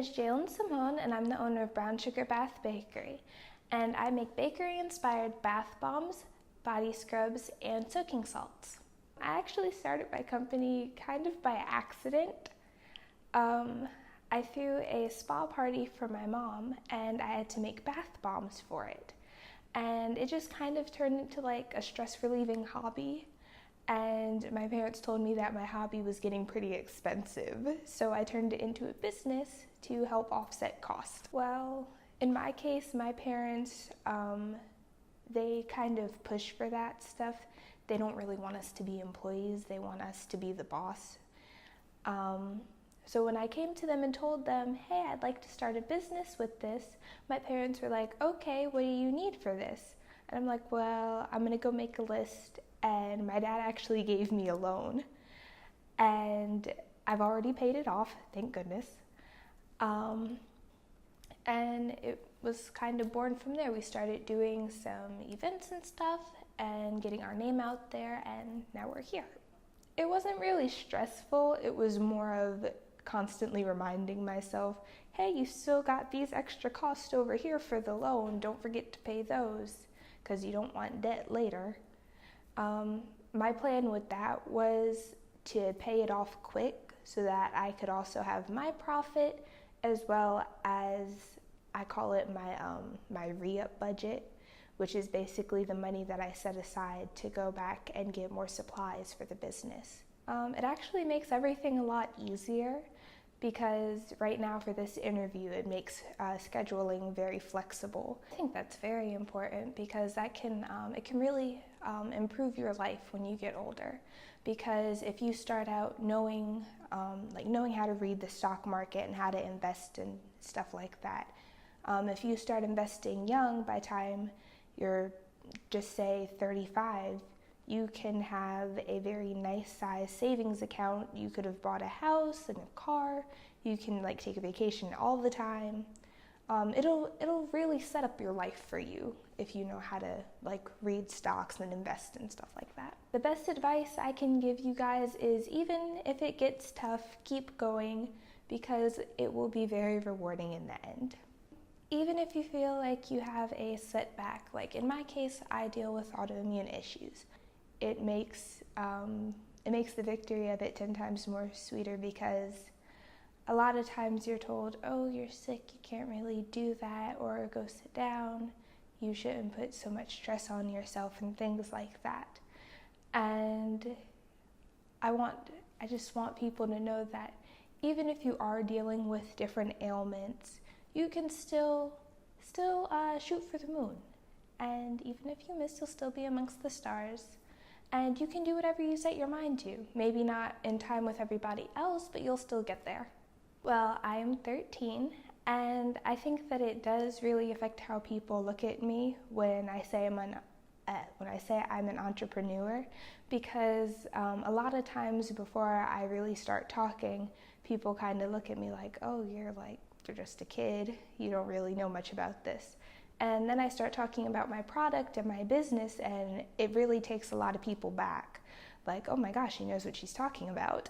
is Jaylin and I'm the owner of Brown Sugar Bath Bakery. And I make bakery-inspired bath bombs, body scrubs, and soaking salts. I actually started my company kind of by accident. I threw a spa party for my mom and I had to make bath bombs for it. And it just kind of turned into like a stress-relieving hobby. And my parents told me that my hobby was getting pretty expensive, so I turned it into a business to help offset costs. Well, in my case, my parents, they kind of push for that stuff. They don't really want us to be employees, they want us to be the boss. So when I came to them and told them, hey, I'd like to start a business with this, my parents were like, okay, what do you need for this? And I'm like, well, I'm gonna go make a list. And my dad actually gave me a loan. And I've already paid it off, thank goodness. And it was kind of born from there. We started doing some events and stuff and getting our name out there, and now we're here. It wasn't really stressful. It was more of constantly reminding myself, hey, you still got these extra costs over here for the loan. Don't forget to pay those because you don't want debt later. My plan with that was to pay it off quick so that I could also have my profit, as well as I call it my re-up budget, which is basically the money that I set aside to go back and get more supplies for the business. It actually makes everything a lot easier because right now for this interview it makes scheduling very flexible. I think that's very important because that can it can really improve your life when you get older. Because if you start out knowing how to read the stock market and how to invest and stuff like that, if you start investing young, by the time you're just say 35, you can have a very nice size savings account. You could have bought a house and a car. You can like take a vacation all the time. It'll really set up your life for you if you know how to like read stocks and invest and stuff like that. The best advice I can give you guys is, even if it gets tough, keep going, because it will be very rewarding in the end. Even if you feel like you have a setback, like in my case, I deal with autoimmune issues. It makes the victory of it 10 times more sweeter, because a lot of times you're told, oh, you're sick, you can't really do that, or go sit down, you shouldn't put so much stress on yourself and things like that. And I just want people to know that even if you are dealing with different ailments, you can still shoot for the moon. And even if you miss, you'll still be amongst the stars. And you can do whatever you set your mind to. Maybe not in time with everybody else, but you'll still get there. Well, I'm 13, and I think that it does really affect how people look at me when I say I'm an entrepreneur, because a lot of times before I really start talking, people kind of look at me like, oh, you're just a kid, you don't really know much about this. And then I start talking about my product and my business, and it really takes a lot of people back. Like, oh my gosh, she knows what she's talking about.